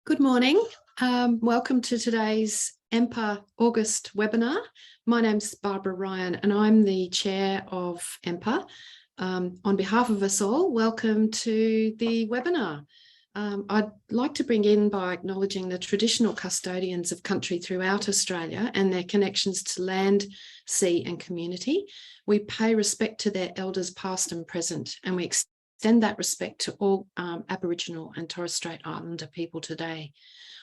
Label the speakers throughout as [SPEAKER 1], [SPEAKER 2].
[SPEAKER 1] Good morning. Welcome to today's EMPA August webinar. My name's Barbara Ryan and I'm the chair of EMPA. On behalf of us all, welcome to the webinar. I'd like to bring in by acknowledging the traditional custodians of country throughout Australia and their connections to land, sea and community. We pay respect to their elders past and present, and we extend that respect to all Aboriginal and Torres Strait Islander people today.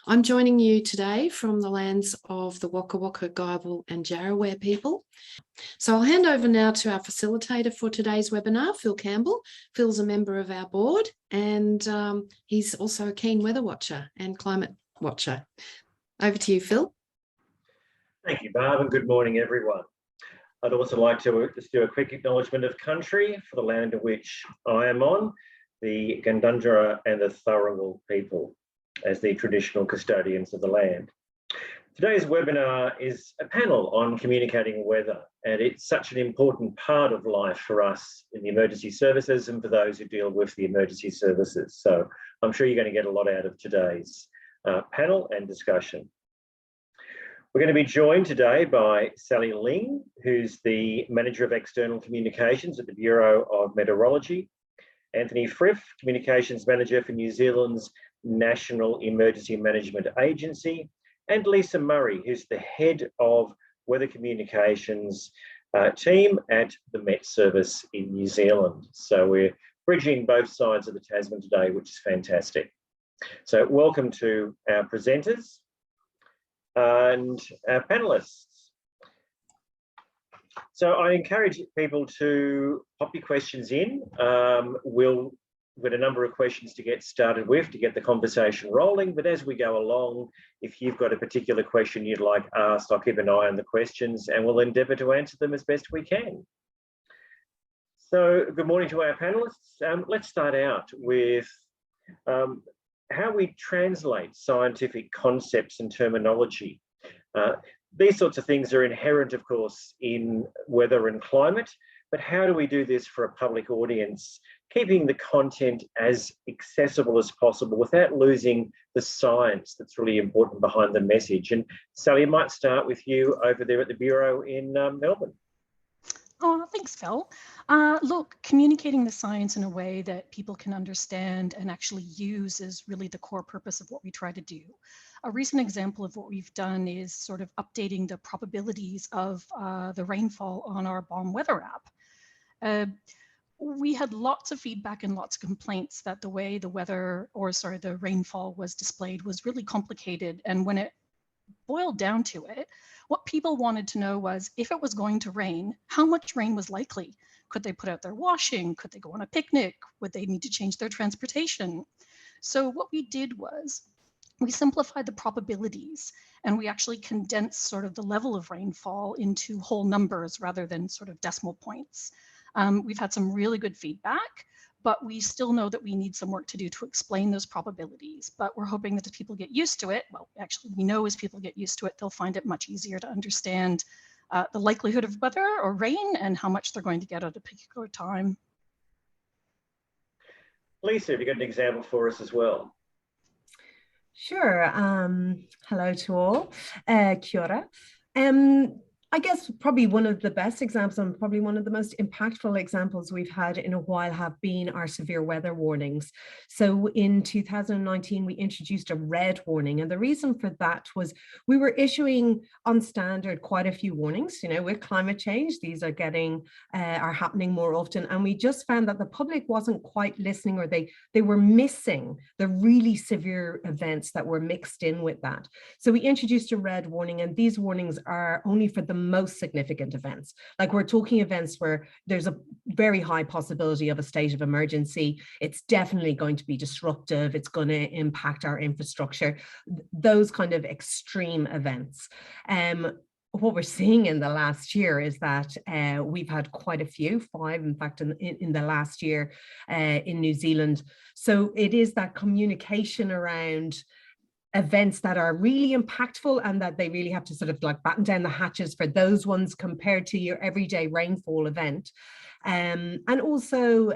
[SPEAKER 1] I'm joining you today from the lands of the Waka Waka, Guyval and Jarraway people. So I'll hand over now to our facilitator for today's webinar, Phil Campbell. Phil's a member of our board and he's also a keen weather watcher and climate watcher. Over to you, Phil.
[SPEAKER 2] Thank you, Barb, and good morning, everyone. I'd also like to just do a quick acknowledgement of country for the land of which I am on, the Gundungurra and the Tharawal people, as the traditional custodians of the land. Today's webinar is a panel on communicating weather, and it's such an important part of life for us in the emergency services and for those who deal with the emergency services. So I'm sure you're going to get a lot out of today's panel and discussion. We're going to be joined today by Sally Ling, who's the Manager of External Communications at the Bureau of Meteorology, Anthony Frith, Communications Manager for New Zealand's National Emergency Management Agency, and Lisa Murray, who's the Head of Weather Communications team at the MetService in New Zealand. So we're bridging both sides of the Tasman today, which is fantastic. So welcome to our presenters and our panelists. So I encourage people to pop your questions in. We've got a number of questions to get started with to get the conversation rolling, but as we go along, if you've got a particular question you'd like asked, I'll keep an eye on the questions and we'll endeavour to answer them as best we can. So good morning to our panelists. Let's start out with how we translate scientific concepts and terminology. These sorts of things are inherent, of course, in weather and climate, but how do we do this for a public audience, keeping the content as accessible as possible without losing the science that's really important behind the message? And Sally, I might start with you over there at the Bureau in Melbourne.
[SPEAKER 3] Oh, thanks, Phil. Look, communicating the science in a way that people can understand and actually use is really the core purpose of what we try to do. A recent example of what we've done is sort of updating the probabilities of the rainfall on our bomb weather app. We had lots of feedback and lots of complaints that the way the rainfall was displayed was really complicated. And when it boiled down to it, what people wanted to know was, if it was going to rain, how much rain was likely? Could they put out their washing? Could they go on a picnic? Would they need to change their transportation? So what we did was we simplified the probabilities and we actually condensed sort of the level of rainfall into whole numbers rather than sort of decimal points. We've had some really good feedback, but we still know that we need some work to do to explain those probabilities. But we're hoping that as people get used to it, well, actually we know as people get used to it, they'll find it much easier to understand the likelihood of weather or rain and how much they're going to get at a particular time.
[SPEAKER 2] Lisa, have you got an example for us as well?
[SPEAKER 4] Sure. Hello to all. Kia ora. I guess probably one of the best examples and probably one of the most impactful examples we've had in a while have been our severe weather warnings. So in 2019, we introduced a red warning. And the reason for that was we were issuing on standard quite a few warnings, with climate change. These are happening more often. And we just found that the public wasn't quite listening, or they were missing the really severe events that were mixed in with that. So we introduced a red warning, and these warnings are only for the most significant events. Like, we're talking events where there's a very high possibility of a state of emergency. It's definitely going to be disruptive. It's going to impact our infrastructure, those kind of extreme events. What we're seeing in the last year is that we've had quite a few, 5 in fact in the last year in New Zealand. So it is that communication around events that are really impactful and that they really have to sort of like batten down the hatches for those ones compared to your everyday rainfall event. And also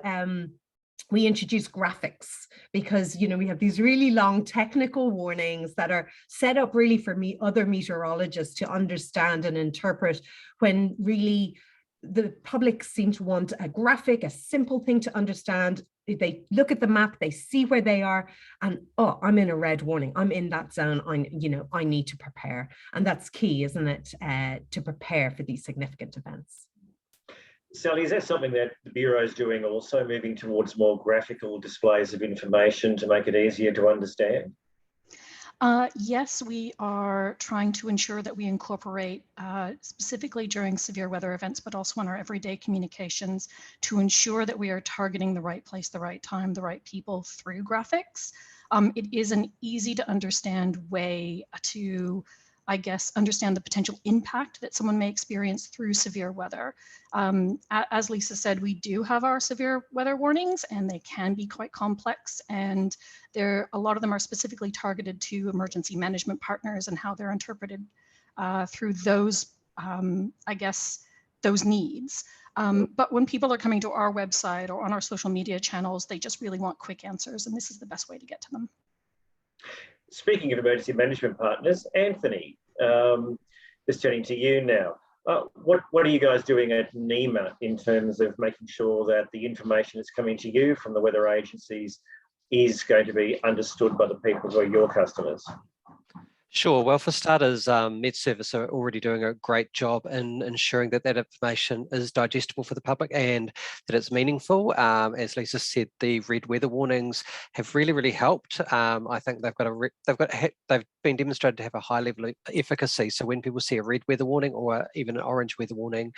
[SPEAKER 4] we introduce graphics because, you know, we have these really long technical warnings that are set up really for other meteorologists to understand and interpret, when really the public seem to want a graphic, a simple thing to understand. They look at the map, they see where they are, and oh, I'm in a red warning, I'm in that zone, I need to prepare. And that's key, isn't it, to prepare for these significant events.
[SPEAKER 2] Sally, is that something that the Bureau is doing also, moving towards more graphical displays of information to make it easier to understand?
[SPEAKER 3] Yes, we are trying to ensure that we incorporate, specifically during severe weather events, but also in our everyday communications, to ensure that we are targeting the right place, the right time, the right people through graphics. It is an easy to understand way to, I guess, understand the potential impact that someone may experience through severe weather. As Lisa said, we do have our severe weather warnings, and they can be quite complex, and a lot of them are specifically targeted to emergency management partners and how they're interpreted through those, I guess, those needs. But when people are coming to our website or on our social media channels, they just really want quick answers, and this is the best way to get to them.
[SPEAKER 2] Speaking of emergency management partners, Anthony, just turning to you now. What are you guys doing at NEMA in terms of making sure that the information that's coming to you from the weather agencies is going to be understood by the people who are your customers?
[SPEAKER 5] Sure. Well, for starters, MetService are already doing a great job in ensuring that that information is digestible for the public and that it's meaningful. As Lisa said, the red weather warnings have really helped. I think they've been demonstrated to have a high level of efficacy. So when people see a red weather warning or even an orange weather warning,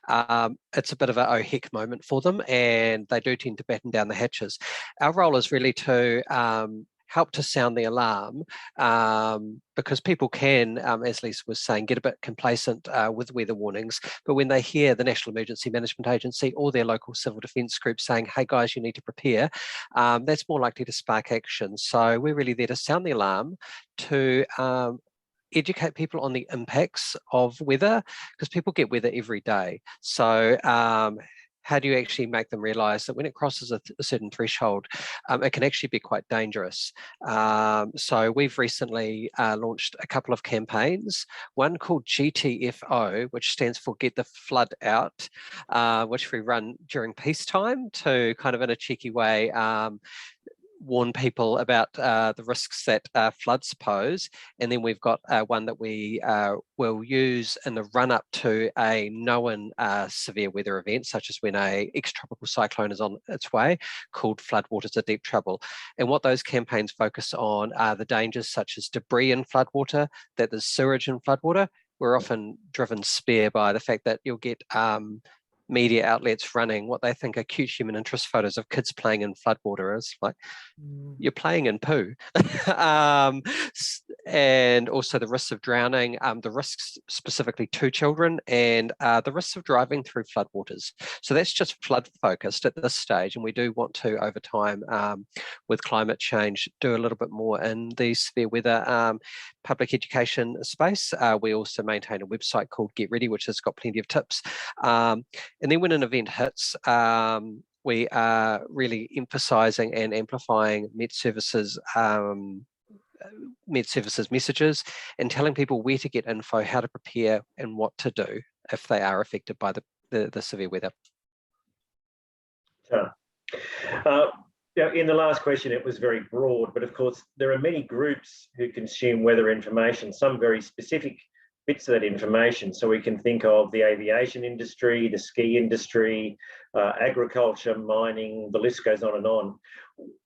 [SPEAKER 5] it's a bit of a oh heck moment for them, and they do tend to batten down the hatches. Our role is really to help to sound the alarm, because people can, as Lisa was saying, get a bit complacent with weather warnings. But when they hear the National Emergency Management Agency or their local civil defence group saying, hey guys, you need to prepare, that's more likely to spark action. So we're really there to sound the alarm, to educate people on the impacts of weather, because people get weather every day. So how do you actually make them realise that when it crosses a certain threshold, it can actually be quite dangerous? So we've recently launched a couple of campaigns, one called GTFO, which stands for Get the Flood Out, which we run during peacetime to kind of in a cheeky way warn people about the risks that floods pose. And then we've got one that we will use in the run-up to a known severe weather event, such as when an ex-tropical cyclone is on its way, called Floodwaters are Deep Trouble. And what those campaigns focus on are the dangers such as debris in floodwater, that there's sewage in floodwater. We're often driven spare by the fact that you'll get media outlets running what they think are cute human interest photos of kids playing in floodwater. Is like, you're playing in poo. And also the risks of drowning, the risks specifically to children, and the risks of driving through floodwaters. So that's just flood focused at this stage, and we do want to, over time, with climate change, do a little bit more in the severe weather public education space. We also maintain a website called Get Ready, which has got plenty of tips. And then when an event hits, we are really emphasising and amplifying MetService's messages and telling people where to get info, how to prepare, and what to do if they are affected by the severe weather.
[SPEAKER 2] Now, in the last question, it was very broad, but of course, there are many groups who consume weather information, some very specific bits of that information. So we can think of the aviation industry, the ski industry, agriculture, mining, the list goes on and on.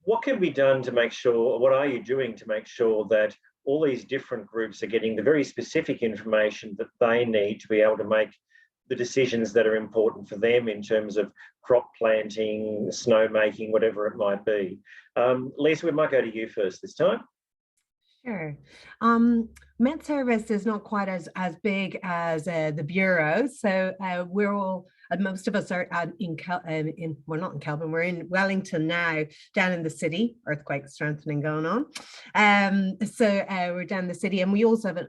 [SPEAKER 2] What can be done to make sure, what are you doing to make sure that all these different groups are getting the very specific information that they need to be able to make the decisions that are important for them in terms of crop planting, snow making, whatever it might be? Lisa, we might go to you first this time.
[SPEAKER 4] Sure. MetService is not quite as big as the Bureau, so we're all, most of us are we're not in Kelvin, we're in Wellington now, down in the city, earthquake strengthening going on. So we're down in the city, and we also have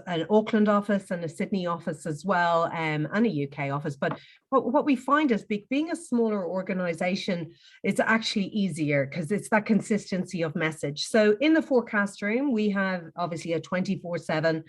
[SPEAKER 4] an Auckland office and a Sydney office as well, and a UK office. But what we find is being a smaller organization, it's actually easier because it's that consistency of message. So in the forecast room, we have obviously a 24/7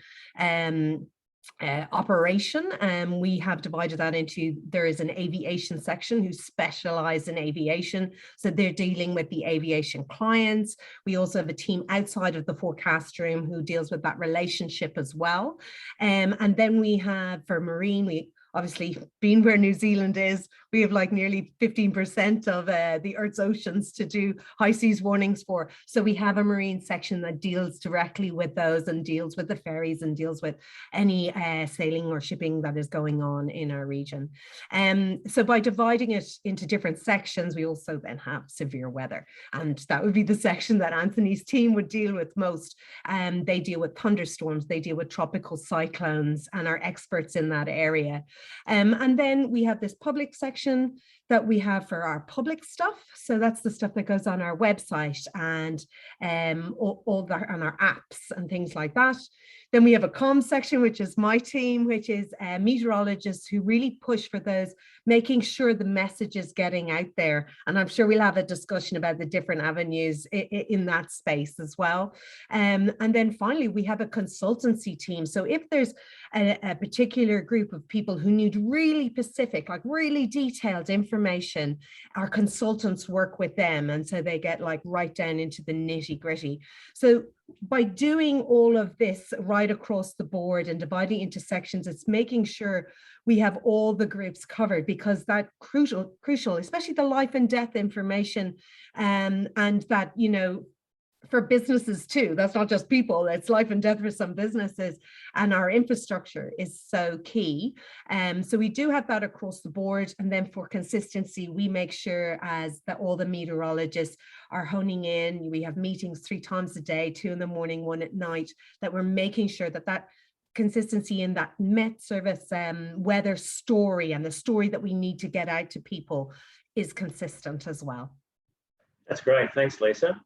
[SPEAKER 4] operation, and we have divided that into, there is an aviation section who specialize in aviation, so they're dealing with the aviation clients. We also have a team outside of the forecast room who deals with that relationship as well, and then we have for marine, we obviously, being where New Zealand is, we have like nearly 15% of the Earth's oceans to do high seas warnings for. So we have a marine section that deals directly with those and deals with the ferries and deals with any sailing or shipping that is going on in our region. So by dividing it into different sections, we also then have severe weather. And that would be the section that Anthony's team would deal with most. They deal with thunderstorms, they deal with tropical cyclones, and are experts in that area. And then we have this public section that we have for our public stuff. So that's the stuff that goes on our website and all that on our apps and things like that. Then we have a comms section, which is my team, which is meteorologists who really push for those, making sure the message is getting out there. And I'm sure we'll have a discussion about the different avenues in that space as well. And then finally, we have a consultancy team. So if there's a particular group of people who need really specific, like really detailed information, our consultants work with them. And so they get like right down into the nitty gritty. So by doing all of this right across the board and dividing into sections, it's making sure we have all the groups covered, because that crucial, especially the life and death information, and that, you know, for businesses too, that's not just people, it's life and death for some businesses, and our infrastructure is so key. So we do have that across the board. And then for consistency, we make sure as that all the meteorologists are honing in. We have meetings 3 times a day, 2 in the morning, 1 at night, that we're making sure that that consistency in that MetService weather story and the story that we need to get out to people is consistent as well.
[SPEAKER 2] That's great. Thanks, Lisa.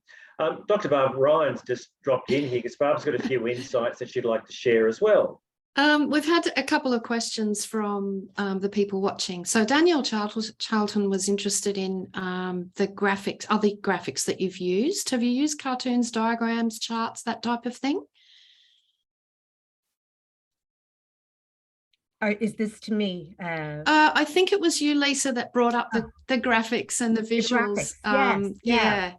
[SPEAKER 2] Dr. Barbara Ryan's just dropped in here because Barbara's got a few insights that she'd like to share as well.
[SPEAKER 1] We've had a couple of questions from the people watching. So Danielle Charlton was interested in the graphics, other graphics that you've used. Have you used cartoons, diagrams, charts, that type of thing?
[SPEAKER 4] Is this to me?
[SPEAKER 1] I think it was you, Lisa, that brought up the graphics and the visuals.
[SPEAKER 4] Yes,
[SPEAKER 1] yeah.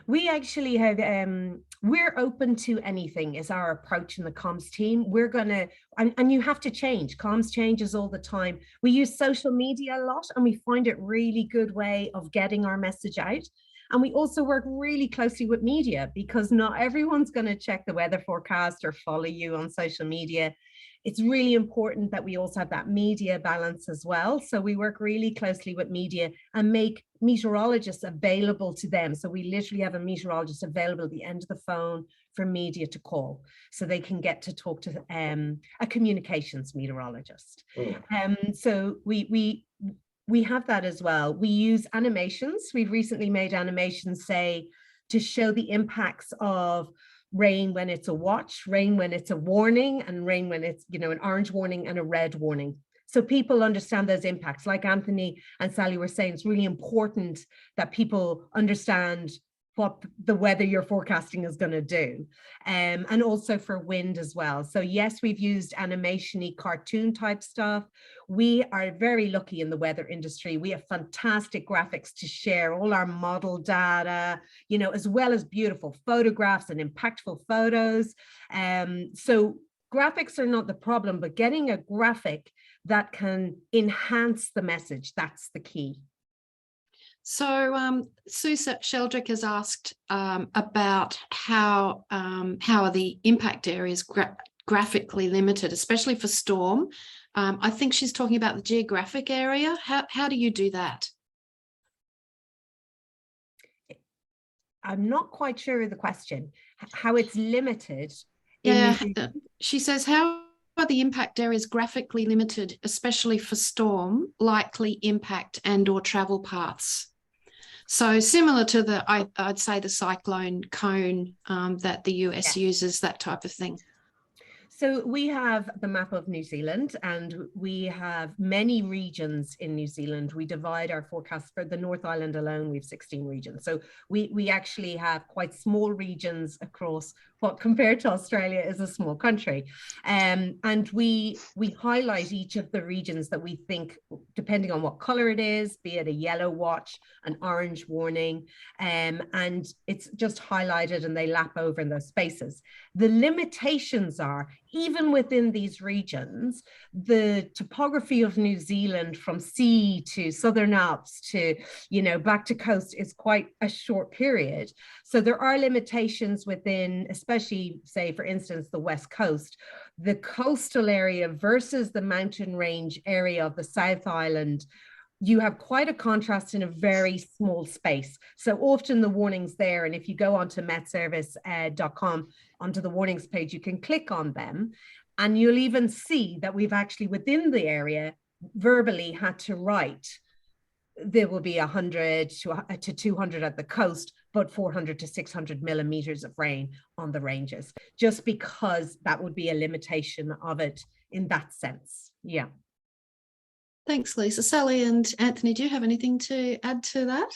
[SPEAKER 4] We actually have, we're open to anything is our approach in the comms team. We're gonna, and you have to change, comms changes all the time. We use social media a lot, and we find it really good way of getting our message out. And we also work really closely with media, because not everyone's gonna check the weather forecast or follow you on social media. It's really important that we also have that media balance as well. So we work really closely with media and make meteorologists available to them. So we literally have a meteorologist available at the end of the phone for media to call, so they can get to talk to a communications meteorologist. So we have that as well. We use animations. We've recently made animations, say, to show the impacts of rain when it's a watch, rain when it's a warning, and rain when it's, you know, an orange warning and a red warning. So people understand those impacts. Like Anthony and Sally were saying, it's really important that people understand what the weather you're forecasting is going to do, and also for wind as well. So yes, we've used animation-y cartoon type stuff. We are very lucky in the weather industry. We have fantastic graphics to share, all our model data, you know, as well as beautiful photographs and impactful photos. So graphics are not the problem, but getting a graphic that can enhance the message, that's the key.
[SPEAKER 1] So Sue Sheldrick has asked about how are the impact areas graphically limited, especially for storm. I think she's talking about the geographic area. How do you do that?
[SPEAKER 4] I'm not quite sure of the question, how it's limited.
[SPEAKER 1] Yeah, she says, how are the impact areas graphically limited, especially for storm, likely impact and or travel paths? So similar to the, I'd say the cyclone cone that the US uses, that type of thing.
[SPEAKER 4] So we have the map of New Zealand, and we have many regions in New Zealand. We divide our forecast for the North Island alone. We have 16 regions. So we actually have quite small regions across what, compared to Australia, is a small country. And we highlight each of the regions that we think, depending on what color it is, be it a yellow watch, an orange warning, and it's just highlighted and they lap over in those spaces. The limitations are, even within these regions, the topography of New Zealand from sea to Southern Alps to, back to coast is quite a short period. So there are limitations within, especially, say, for instance, the West Coast, the coastal area versus the mountain range area of the South Island. You have quite a contrast in a very small space. So often the warnings there, and if you go onto MetService.com, onto the warnings page, you can click on them, and you'll even see that we've actually within the area verbally had to write, there will be 100 to 200 at the coast, but 400 to 600 millimeters of rain on the ranges, just because that would be a limitation of it in that sense. Yeah.
[SPEAKER 1] Thanks, Lisa. Sally and Anthony, do you have anything to add to that?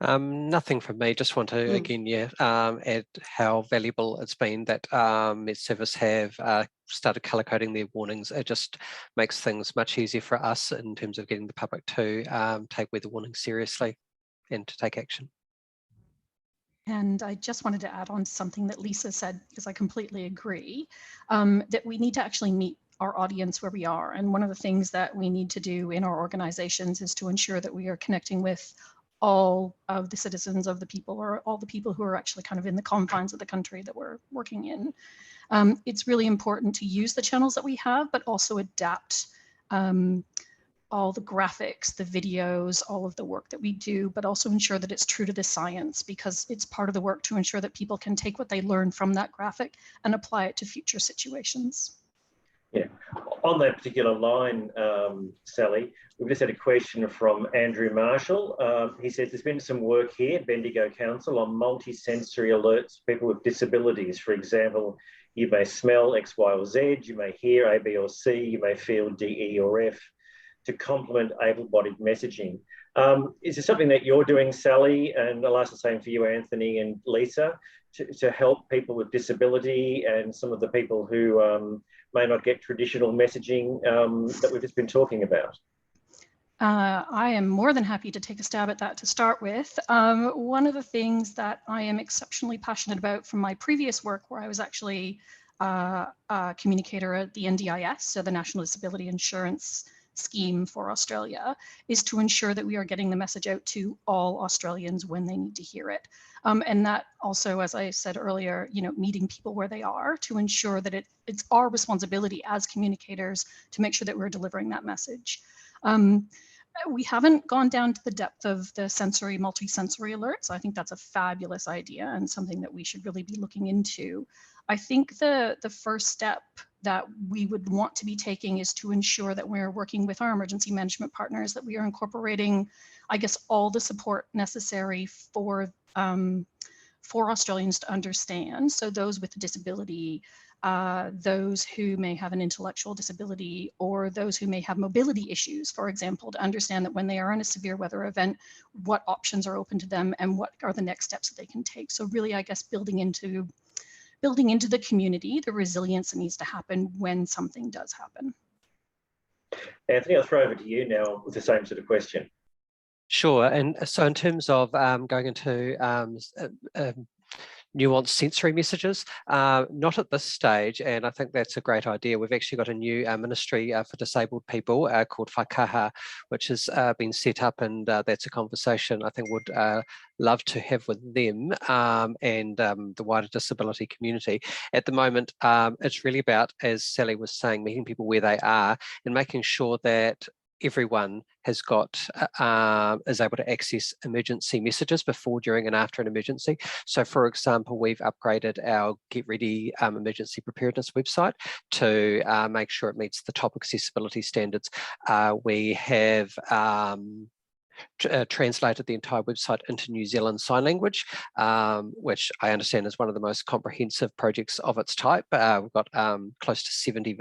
[SPEAKER 5] Nothing from me. Just want to again, add how valuable it's been that MetService have started colour coding their warnings. It just makes things much easier for us in terms of getting the public to take weather warnings seriously and to take action.
[SPEAKER 3] And I just wanted to add on to something that Lisa said, because I completely agree, that we need to actually meet our audience where we are. And one of the things that we need to do in our organizations is to ensure that we are connecting with all of the citizens of the people, or all the people who are actually kind of in the confines of the country that we're working in. It's really important to use the channels that we have, but also adapt all the graphics, the videos, all of the work that we do, but also ensure that it's true to the science, because it's part of the work to ensure that people can take what they learn from that graphic and apply it to future situations. Yeah,
[SPEAKER 2] on that particular line, Sally, we've just had a question from Andrew Marshall. He says there's been some work here, Bendigo Council, on multi-sensory alerts for people with disabilities. For example, you may smell X, Y, or Z, you may hear A, B, or C, you may feel D, E, or F, to complement able-bodied messaging. Is this something that you're doing, Sally, and I'll ask the same for you, Anthony and Lisa, to help people with disability and some of the people who may not get traditional messaging that we've just been talking about?
[SPEAKER 3] I am more than happy to take a stab at that to start with. One of the things that I am exceptionally passionate about from my previous work, where I was actually a communicator at the NDIS, so the National Disability Insurance Scheme for Australia, is to ensure that we are getting the message out to all Australians when they need to hear it. And that also, as I said earlier, meeting people where they are to ensure that it's our responsibility as communicators to make sure that we're delivering that message. We haven't gone down to the depth of the multi-sensory alerts. I think that's a fabulous idea and something that we should really be looking into. I think the first step that we would want to be taking is to ensure that we're working with our emergency management partners, that we are incorporating, I guess, all the support necessary for Australians to understand. So those with a disability, those who may have an intellectual disability, or those who may have mobility issues, for example, to understand that when they are in a severe weather event, what options are open to them and what are the next steps that they can take. So really, I guess, building into the community, the resilience that needs to happen when something does happen.
[SPEAKER 2] Anthony, I'll throw over to you now with the same sort of question.
[SPEAKER 5] Sure. And so in terms of going into nuanced sensory messages, not at this stage, and I think that's a great idea. We've actually got a new ministry for disabled people called Whakaha, which has been set up, and that's a conversation I think would love to have with them and the wider disability community. At the moment, it's really about, as Sally was saying, meeting people where they are and making sure that everyone has got is able to access emergency messages before, during, and after an emergency. So, for example, we've upgraded our Get Ready emergency preparedness website to make sure it meets the top accessibility standards. We have translated the entire website into New Zealand Sign Language, which I understand is one of the most comprehensive projects of its type. We've got close to 70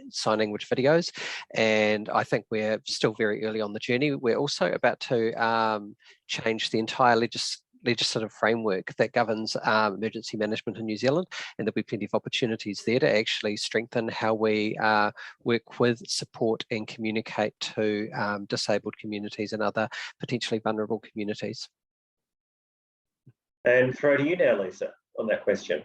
[SPEAKER 5] sign language videos, and I think we're still very early on the journey. We're also about to change the entire legislative framework that governs emergency management in New Zealand, and there'll be plenty of opportunities there to actually strengthen how we work with, support and communicate to disabled communities and other potentially vulnerable communities.
[SPEAKER 2] And throw to you now, Lisa, on that question.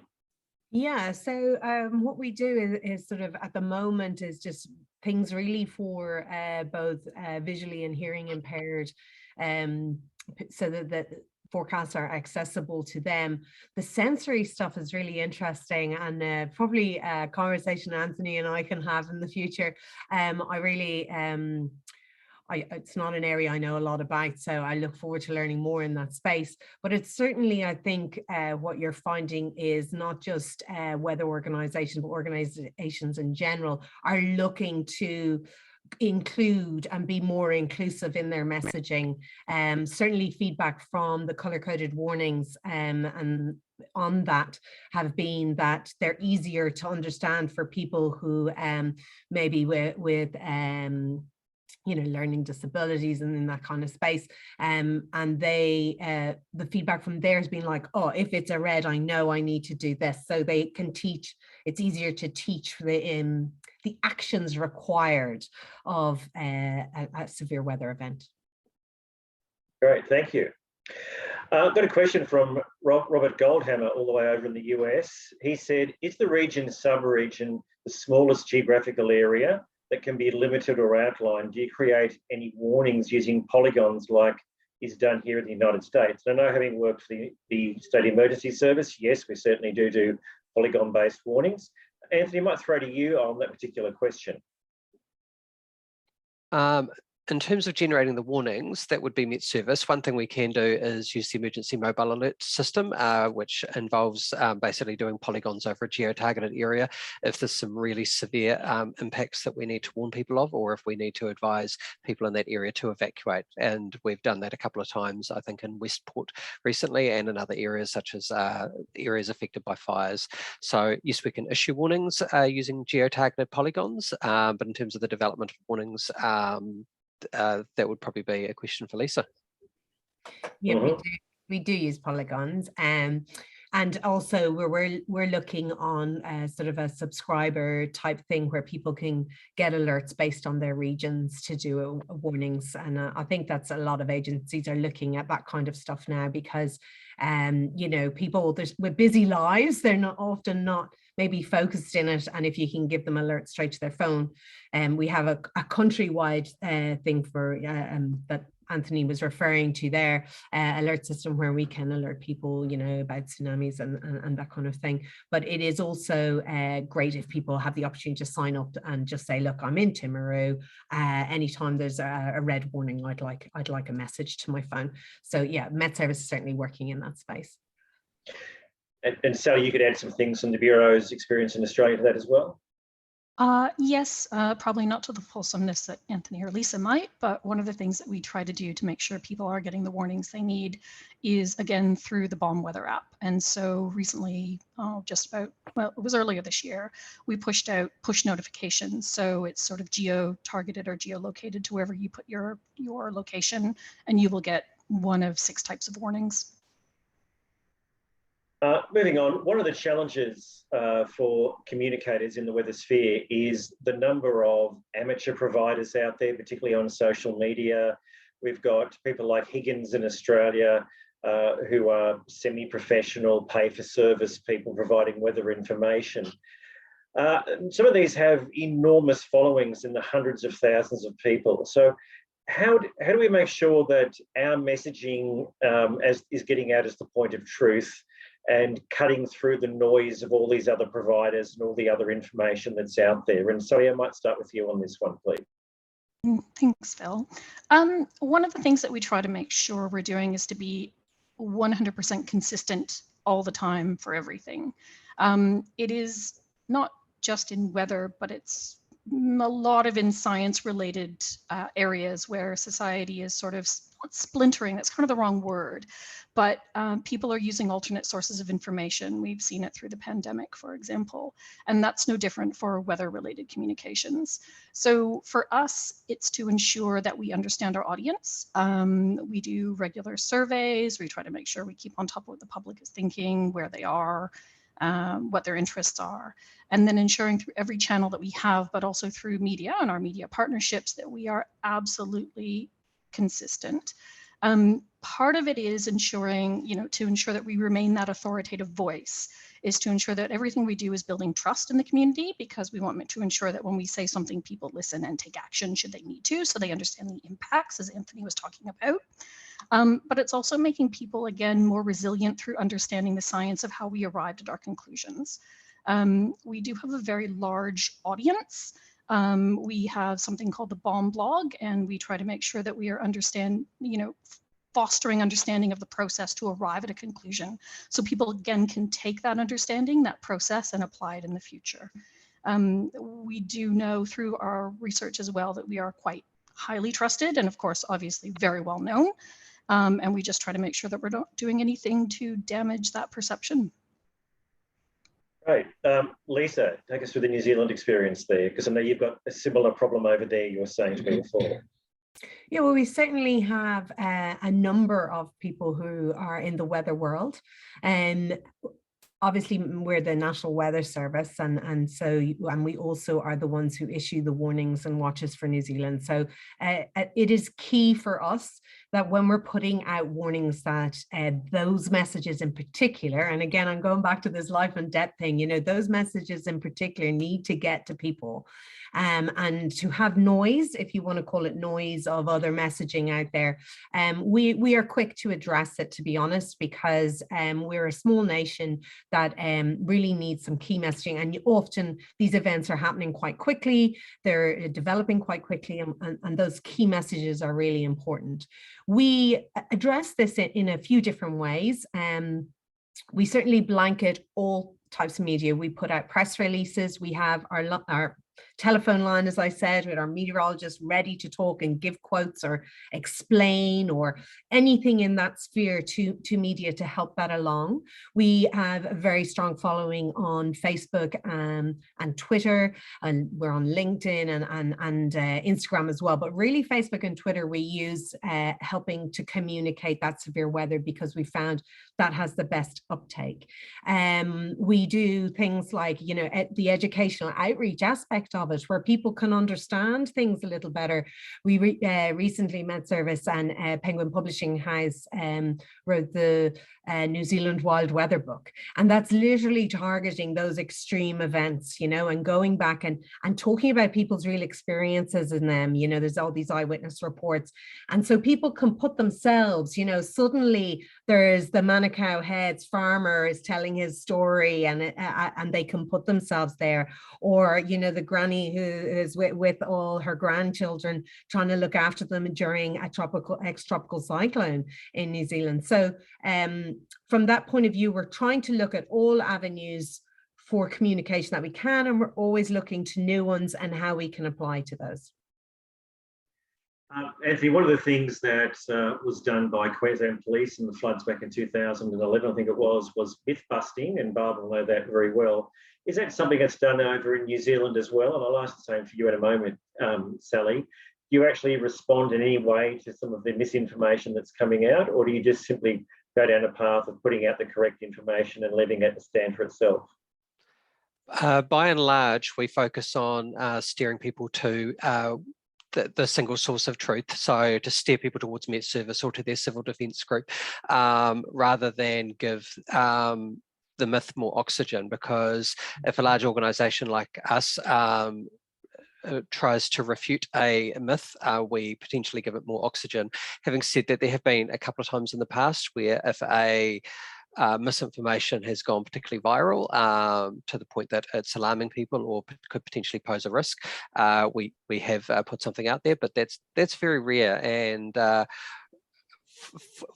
[SPEAKER 4] Yeah, so what we do is sort of at the moment is just things really for both visually and hearing impaired, so that forecasts are accessible to them. The sensory stuff is really interesting, and probably a conversation Anthony and I can have in the future. I really, it's not an area I know a lot about, so I look forward to learning more in that space. But it's certainly, I think, what you're finding is not just weather organizations, but organizations in general are looking to include and be more inclusive in their messaging. Certainly feedback from the color-coded warnings and on that have been that they're easier to understand for people who maybe with you know, learning disabilities and in that kind of space. And they, the feedback from there has been like, oh, if it's a red, I know I need to do this. So they can teach, it's easier to teach the actions required of a severe weather event.
[SPEAKER 2] Great, thank you. I've got a question from Robert Goldhammer all the way over in the US. He said, is the region sub-region the smallest geographical area that can be limited or outlined? Do you create any warnings using polygons like is done here in the United States? And I know, having worked for the State Emergency Service, yes, we certainly do polygon-based warnings. Anthony, I might throw to you on that particular question.
[SPEAKER 5] In terms of generating the warnings, that would be MetService. One thing we can do is use the emergency mobile alert system, which involves basically doing polygons over a geo-targeted area if there's some really severe impacts that we need to warn people of, or if we need to advise people in that area to evacuate. And we've done that a couple of times, I think in Westport recently, and in other areas such as areas affected by fires. So yes, we can issue warnings using geo-targeted polygons, but in terms of the development of warnings, that would probably be a question for Lisa.
[SPEAKER 4] Yeah, we do use polygons, and also we're looking on sort of a subscriber type thing where people can get alerts based on their regions to do warnings, and I think that's a lot of agencies are looking at that kind of stuff now, because you know, people with busy lives, they're not often maybe focused in it, and if you can give them alerts straight to their phone. And we have a countrywide thing for that Anthony was referring to there, alert system where we can alert people, you know, about tsunamis and that kind of thing. But it is also great if people have the opportunity to sign up and just say, look, I'm in Timaru. Anytime there's a red warning, I'd like a message to my phone. So yeah, MetService is certainly working in that space.
[SPEAKER 2] And Sally, you could add some things from the Bureau's experience in Australia to that as well?
[SPEAKER 3] Yes, probably not to the fulsomeness that Anthony or Lisa might, but one of the things that we try to do to make sure people are getting the warnings they need is, again, through the Bomb Weather app. And so recently, it was earlier this year, we pushed out push notifications. So it's sort of geo-targeted or geolocated to wherever you put your location, and you will get one of 6 types of warnings.
[SPEAKER 2] Moving on, one of the challenges for communicators in the weather sphere is the number of amateur providers out there, particularly on social media. We've got people like Higgins in Australia who are semi-professional, pay-for-service people providing weather information. Some of these have enormous followings in the hundreds of thousands of people. So how do we make sure that our messaging is getting out as the point of truth and cutting through the noise of all these other providers and all the other information that's out there? And Sally, I might start with you on this one, please.
[SPEAKER 3] Thanks, Phil. One of the things that we try to make sure we're doing is to be 100% consistent all the time for everything. It is not just in weather, but it's a lot of in science related areas where society is sort of splintering. That's kind of the wrong word, but people are using alternate sources of information. We've seen it through the pandemic, for example, and that's no different for weather related communications. So for us, it's to ensure that we understand our audience. We do regular surveys. We try to make sure we keep on top of what the public is thinking, where they are, what their interests are, and then ensuring through every channel that we have, but also through media and our media partnerships, that we are absolutely consistent. Part of it is ensuring, to ensure that we remain that authoritative voice, is to ensure that everything we do is building trust in the community, because we want to ensure that when we say something, people listen and take action should they need to, so they understand the impacts, as Anthony was talking about. But it's also making people, again, more resilient through understanding the science of how we arrived at our conclusions. We do have a very large audience. We have something called the BOM blog, and we try to make sure that we are fostering understanding of the process to arrive at a conclusion. So people, again, can take that understanding, that process, and apply it in the future. We do know through our research as well that we are quite highly trusted, and of course, obviously very well known. And we just try to make sure that we're not doing anything to damage that perception.
[SPEAKER 2] Great. Lisa, take us through the New Zealand experience there, because I know you've got a similar problem over there, you were saying to me before.
[SPEAKER 4] Yeah, well, we certainly have a number of people who are in the weather world, and obviously we're the National Weather Service, and we also are the ones who issue the warnings and watches for New Zealand. So it is key for us that when we're putting out warnings, that those messages in particular, and again, I'm going back to this life and death thing, those messages in particular need to get to people. And to have noise, if you want to call it noise, of other messaging out there, we are quick to address it, to be honest, because we're a small nation that really needs some key messaging, and often these events are happening quite quickly, they're developing quite quickly, and those key messages are really important. We address this in a few different ways. We certainly blanket all types of media. We put out press releases. We have our telephone line, as I said, with our meteorologists ready to talk and give quotes or explain or anything in that sphere to media to help that along. We have a very strong following on Facebook and Twitter, and we're on LinkedIn and Instagram as well. But really, Facebook and Twitter we use helping to communicate that severe weather, because we found that has the best uptake. We do things like, the educational outreach aspect of it, where people can understand things a little better. We recently, MetService and Penguin Publishing House wrote the New Zealand Wild Weather book, and that's literally targeting those extreme events, and going back and talking about people's real experiences in them. There's all these eyewitness reports, and so people can put themselves, suddenly there's the Manukau Heads farmer is telling his story, and they can put themselves there, or the granny who is with all her grandchildren trying to look after them during a ex-tropical cyclone in New Zealand. So from that point of view, we're trying to look at all avenues for communication that we can, and we're always looking to new ones and how we can apply to those.
[SPEAKER 2] Anthony, one of the things that was done by Queensland Police in the floods back in 2011, I think it was myth busting, and Barbara will know that very well. Is that something that's done over in New Zealand as well? And I'll ask the same for you in a moment, Sally. Do you actually respond in any way to some of the misinformation that's coming out, or do you just simply go down a path of putting out the correct information and letting it stand for itself?
[SPEAKER 5] By and large, we focus on steering people to the single source of truth, so to steer people towards MetService or to their civil defence group, rather than give the myth more oxygen, because if a large organisation like us tries to refute a myth, we potentially give it more oxygen. Having said that, there have been a couple of times in the past where if a misinformation has gone particularly viral to the point that it's alarming people or could potentially pose a risk, we have put something out there, but that's very rare. And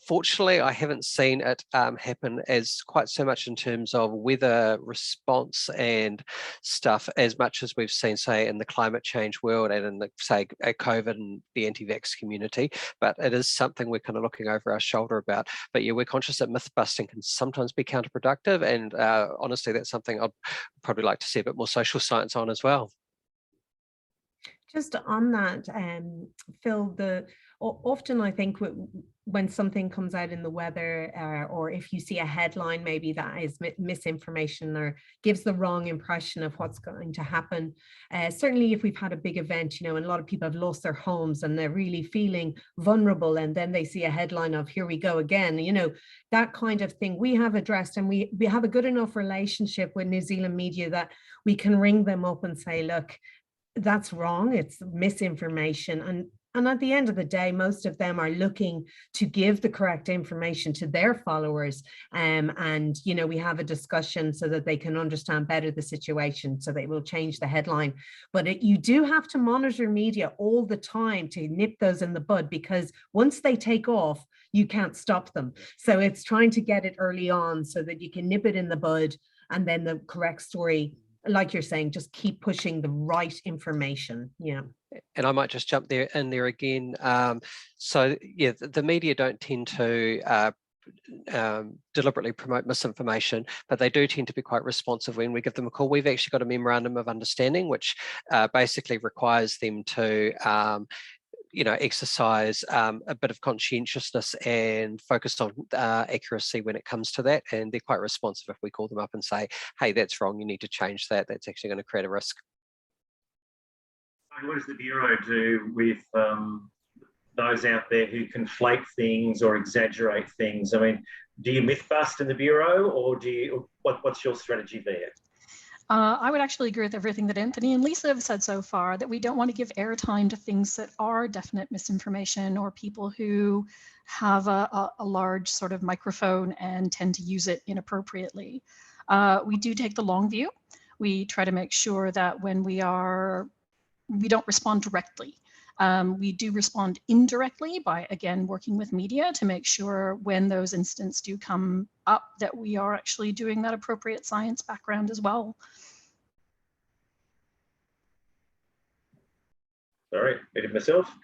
[SPEAKER 5] Fortunately, I haven't seen it happen as quite so much in terms of weather response and stuff as much as we've seen, say, in the climate change world and in the, say, COVID and the anti-vax community. But it is something we're kind of looking over our shoulder about. But yeah, we're conscious that myth busting can sometimes be counterproductive. And honestly, that's something I'd probably like to see a bit more social science on as well.
[SPEAKER 4] Just on that, Phil, often I think when something comes out in the weather, or if you see a headline maybe that is misinformation or gives the wrong impression of what's going to happen, certainly if we've had a big event, and a lot of people have lost their homes and they're really feeling vulnerable, and then they see a headline of "here we go again," that kind of thing we have addressed, and we have a good enough relationship with New Zealand media that we can ring them up and say, look, that's wrong, it's misinformation. And at the end of the day, most of them are looking to give the correct information to their followers. And we have a discussion so that they can understand better the situation, so they will change the headline. But you do have to monitor media all the time to nip those in the bud, because once they take off, you can't stop them. So it's trying to get it early on so that you can nip it in the bud, and then the correct story, like you're saying, just keep pushing the right information. Yeah.
[SPEAKER 5] And I might just jump in there again. So yeah, the media don't tend to deliberately promote misinformation, but they do tend to be quite responsive when we give them a call. We've actually got a memorandum of understanding, which basically requires them to exercise a bit of conscientiousness and focus on accuracy when it comes to that. And they're quite responsive if we call them up and say, hey, that's wrong, you need to change that. That's actually going to create a risk.
[SPEAKER 2] What does the Bureau do with those out there who conflate things or exaggerate things? I mean, do you myth bust in the Bureau, or what's your strategy there?
[SPEAKER 3] I would actually agree with everything that Anthony and Lisa have said so far, that we don't want to give airtime to things that are definite misinformation, or people who have a large sort of microphone and tend to use it inappropriately. We do take the long view. We try to make sure that when we don't respond directly. We do respond indirectly by, again, working with media to make sure when those incidents do come up that we are actually doing that appropriate science background as well.
[SPEAKER 2] Sorry, I did myself.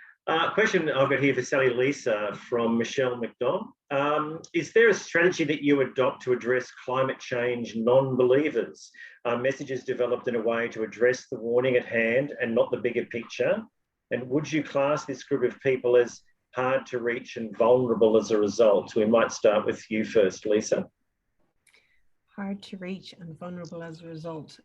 [SPEAKER 2] Question I've got here for Sally Lisa from Michelle McDonald. Is there a strategy that you adopt to address climate change non-believers? Messages developed in a way to address the warning at hand and not the bigger picture? And would you class this group of people as hard to reach and vulnerable as a result? We might start with you first, Lisa.
[SPEAKER 4] Hard to reach and vulnerable as a result.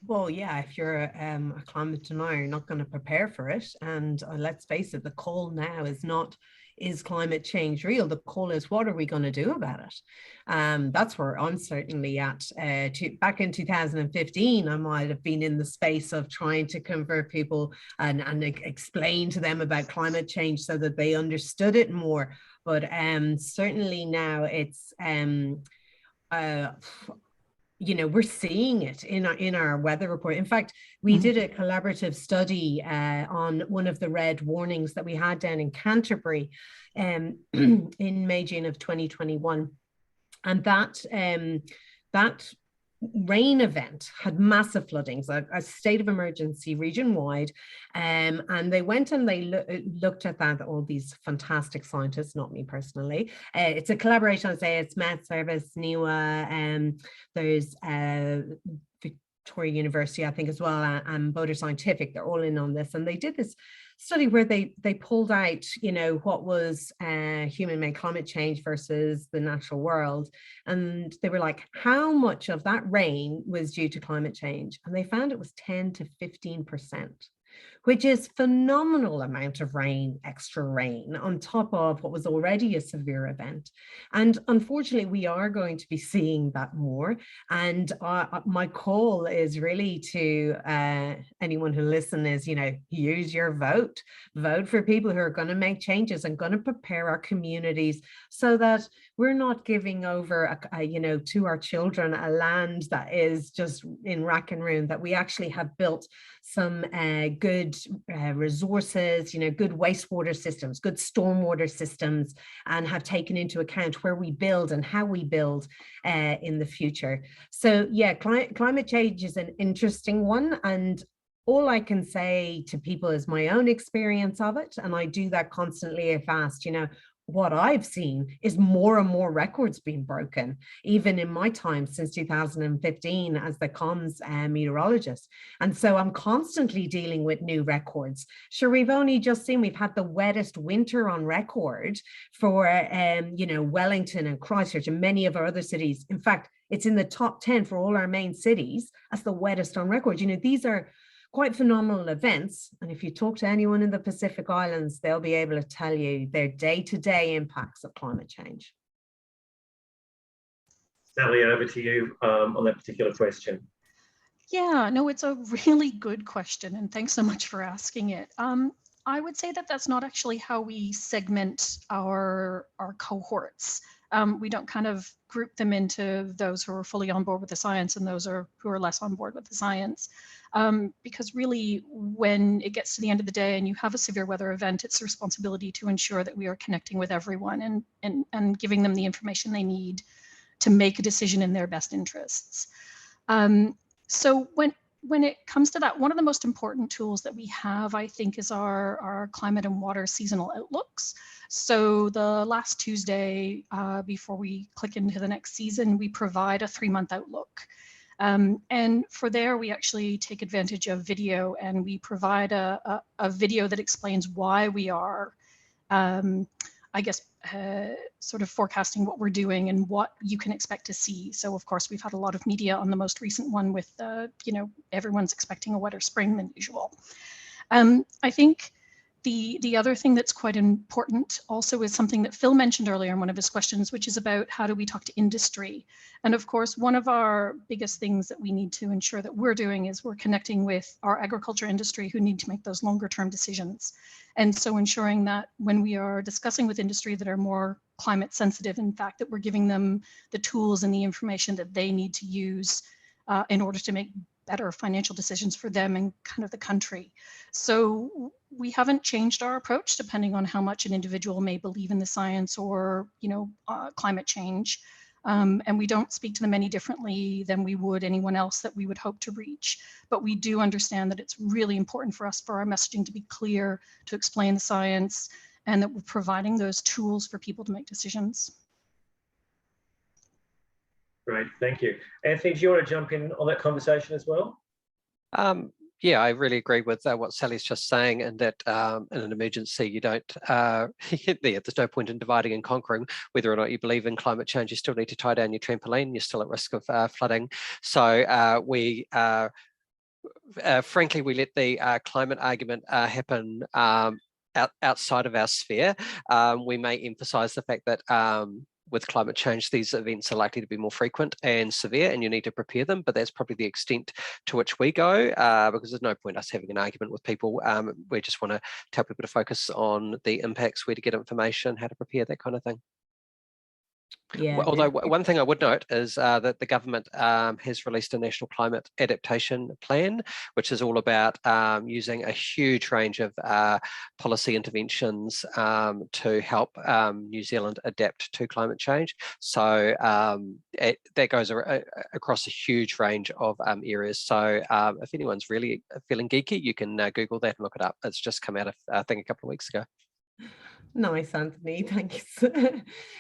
[SPEAKER 4] Well, yeah, if you're a climate denier, you're not going to prepare for it. And let's face it, the call now is climate change real? The call is, what are we going to do about it? That's where I'm certainly at. Back in 2015, I might have been in the space of trying to convert people and explain to them about climate change so that they understood it more. But certainly now it's we're seeing it in our weather report. In fact, we did a collaborative study on one of the red warnings that we had down in Canterbury in May, June of 2021. And that rain event had massive floodings, a state of emergency region-wide, and they went and they looked at that, all these fantastic scientists, not me personally. It's a collaboration, I'd say. It's MetService, NIWA, there's Victoria University, I think, as well, and Boulder Scientific. They're all in on this, and they did this study where they pulled out, what was human-made climate change versus the natural world, and they were like, how much of that rain was due to climate change? And they found it was 10 to 15%, which is phenomenal amount of rain, extra rain, on top of what was already a severe event. And unfortunately, we are going to be seeing that more. And my call is really to anyone who listens is, use your vote. Vote for people who are going to make changes and going to prepare our communities so that we're not giving over, to our children a land that is just in rack and ruin, that we actually have built some good resources, good wastewater systems, good stormwater systems, and have taken into account where we build and how we build in the future. So yeah, climate change is an interesting one, and all I can say to people is my own experience of it, and I do that constantly if asked. What I've seen is more and more records being broken, even in my time since 2015 as the comms meteorologist. And so I'm constantly dealing with new records. Sure, we've only just seen, we've had the wettest winter on record for, Wellington and Christchurch and many of our other cities. In fact, it's in the top 10 for all our main cities as the wettest on record. These are quite phenomenal events. And if you talk to anyone in the Pacific Islands, they'll be able to tell you their day-to-day impacts of climate change.
[SPEAKER 2] Sally, over to you on that particular question.
[SPEAKER 3] Yeah, no, it's a really good question, and thanks so much for asking it. I would say that that's not actually how we segment our cohorts. We don't kind of group them into those who are fully on board with the science and those who are less on board with the science. Because really, when it gets to the end of the day and you have a severe weather event, it's the responsibility to ensure that we are connecting with everyone and giving them the information they need to make a decision in their best interests. So when it comes to that, one of the most important tools that we have, I think, is our climate and water seasonal outlooks. So the last Tuesday, before we click into the next season, we provide a 3-month outlook. And for there, we actually take advantage of video, and we provide a video that explains why we are, sort of forecasting what we're doing and what you can expect to see. So of course, we've had a lot of media on the most recent one with, everyone's expecting a wetter spring than usual. I think the other thing that's quite important also is something that Phil mentioned earlier in one of his questions, which is about how do we talk to industry? And of course, one of our biggest things that we need to ensure that we're doing is we're connecting with our agriculture industry who need to make those longer term decisions. And so ensuring that when we are discussing with industry that are more climate sensitive, in fact, that we're giving them the tools and the information that they need to use in order to make better financial decisions for them and kind of the country. So we haven't changed our approach depending on how much an individual may believe in the science or, climate change. And we don't speak to them any differently than we would anyone else that we would hope to reach. But we do understand that it's really important for us for our messaging to be clear, to explain the science, and that we're providing those tools for people to make decisions.
[SPEAKER 2] Great, thank you. Anthony, do you want to jump in on that conversation as well?
[SPEAKER 5] Yeah, I really agree with what Sally's just saying, and that in an emergency, you don't, there's no point in dividing and conquering. Whether or not you believe in climate change, you still need to tie down your trampoline. You're still at risk of flooding. So frankly, we let the climate argument happen outside of our sphere. We may emphasise the fact that with climate change, these events are likely to be more frequent and severe, and you need to prepare them. But that's probably the extent to which we go, because there's no point us having an argument with people. We just want to tell people to focus on the impacts, where to get information, how to prepare, that kind of thing. Yeah. Although one thing I would note is that the government has released a national climate adaptation plan, which is all about using a huge range of policy interventions to help New Zealand adapt to climate change. So that goes across a huge range of areas. So if anyone's really feeling geeky, you can Google that and look it up. It's just come out, I think, a couple of weeks ago.
[SPEAKER 4] Nice, Anthony, thanks.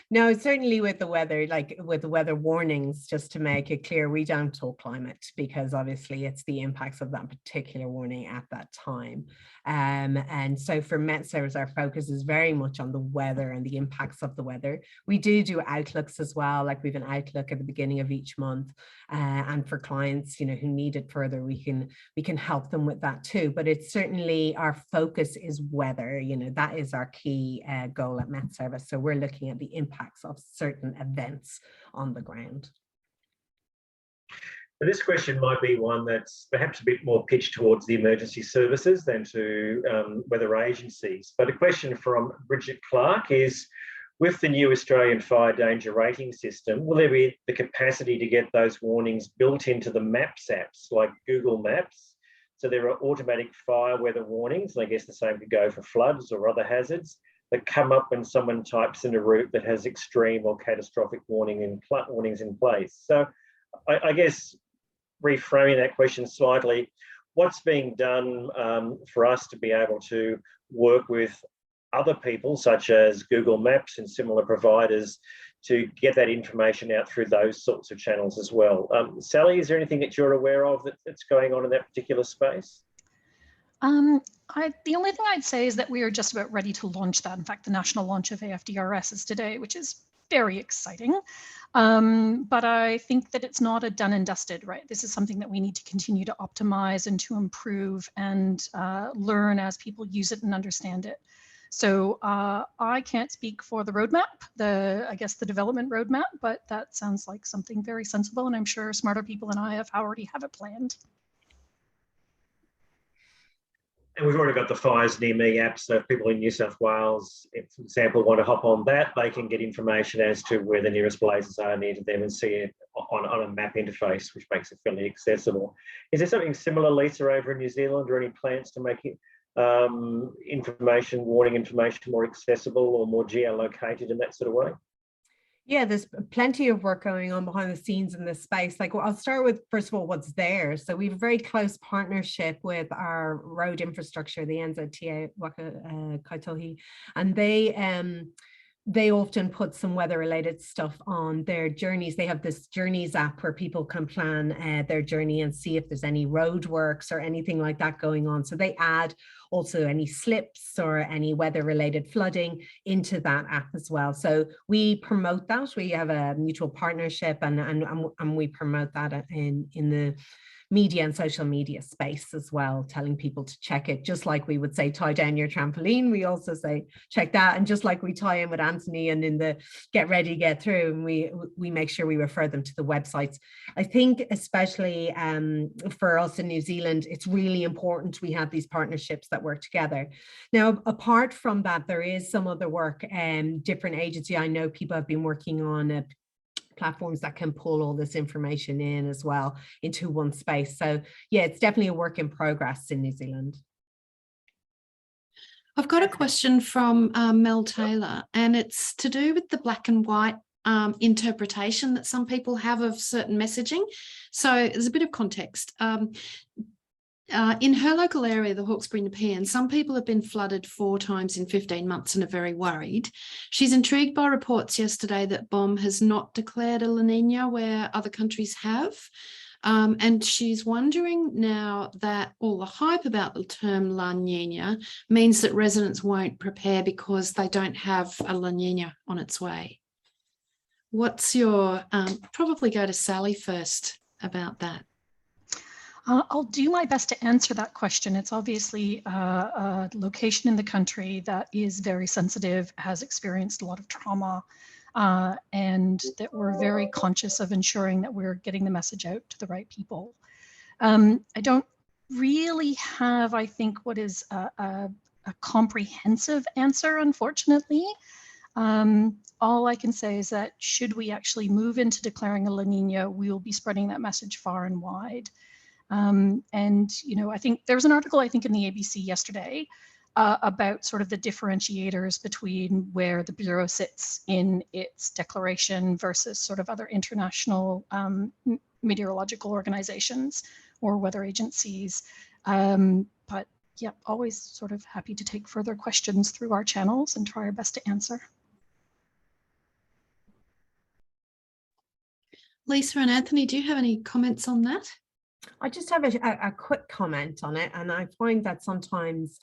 [SPEAKER 4] No, certainly with the weather, like with the weather warnings, just to make it clear, we don't talk climate because obviously it's the impacts of that particular warning at that time. And so for MetService, our focus is very much on the weather and the impacts of the weather. We do outlooks as well, like we have an outlook at the beginning of each month. And for clients, who need it further, we can help them with that too. But it's certainly our focus is weather. That is our key goal at MetService. So we're looking at the impacts of certain events on the ground.
[SPEAKER 2] This question might be one that's perhaps a bit more pitched towards the emergency services than to weather agencies. But a question from Bridget Clark is, with the new Australian fire danger rating system, will there be the capacity to get those warnings built into the Maps apps like Google Maps So there are automatic fire weather warnings, and I guess the same could go for floods or other hazards that come up when someone types in a route that has extreme or catastrophic warnings in place. So I guess reframing that question slightly, what's being done for us to be able to work with other people such as Google Maps and similar providers to get that information out through those sorts of channels as well? Sally, is there anything that you're aware of that's going on in that particular space?
[SPEAKER 3] The only thing I'd say is that we are just about ready to launch that. In fact, the national launch of AFDRS is today, which is very exciting. But I think that it's not a done and dusted, right? This is something that we need to continue to optimize and to improve and learn as people use it and understand it. So I can't speak for the roadmap, I guess the development roadmap, but that sounds like something very sensible, and I'm sure smarter people than I already have it planned.
[SPEAKER 2] And we've already got the Fires Near Me app, so if people in New South Wales, for example, want to hop on that, they can get information as to where the nearest blazes are near to them and see it on a map interface, which makes it fairly accessible. Is there something similar, Lisa, over in New Zealand, or any plans to make it warning information more accessible or more geolocated in that sort of way?
[SPEAKER 4] Yeah, there's plenty of work going on behind the scenes in this space. Like, I'll start with, first of all, what's there. So we have a very close partnership with our road infrastructure, the NZTA Waka Kaitohi, and they often put some weather related stuff on their journeys. They have this journeys app where people can plan their journey and see if there's any roadworks or anything like that going on. So they add also any slips or any weather related flooding into that app as well. So we promote that. We have a mutual partnership and we promote that in the media and social media space as well, telling people to check it, just like we would say tie down your trampoline. We also say check that, and just like we tie in with Anthony and in the get ready, get through, and we make sure we refer them to the websites. I think especially for us in New Zealand, it's really important we have these partnerships that work together. Now, apart from that, there is some other work, different agency. I know people have been working on platforms that can pull all this information in as well into one space. So yeah, it's definitely a work in progress in New Zealand.
[SPEAKER 1] I've got a question from Mel Taylor, and it's to do with the black and white interpretation that some people have of certain messaging. So there's a bit of context. In her local area, the Hawkesbury Nepean, some people have been flooded 4 times in 15 months and are very worried. She's intrigued by reports yesterday that BOM has not declared a La Nina where other countries have. And she's wondering now that all the hype about the term La Nina means that residents won't prepare because they don't have a La Nina on its way. What's your, probably go to Sally first about that.
[SPEAKER 3] I'll do my best to answer that question. It's obviously a location in the country that is very sensitive, has experienced a lot of trauma, and that we're very conscious of ensuring that we're getting the message out to the right people. I don't really have, I think, what is a comprehensive answer, unfortunately. All I can say is that should we actually move into declaring a La Nina, we will be spreading that message far and wide. And, you know, I think there was an article, I think, in the ABC yesterday about sort of the differentiators between where the Bureau sits in its declaration versus sort of other international meteorological organizations or weather agencies. But yeah, always sort of happy to take further questions through our channels and try our best to answer.
[SPEAKER 1] Lisa and Anthony, do you have any comments on that?
[SPEAKER 4] I just have a quick comment on it, and I find that sometimes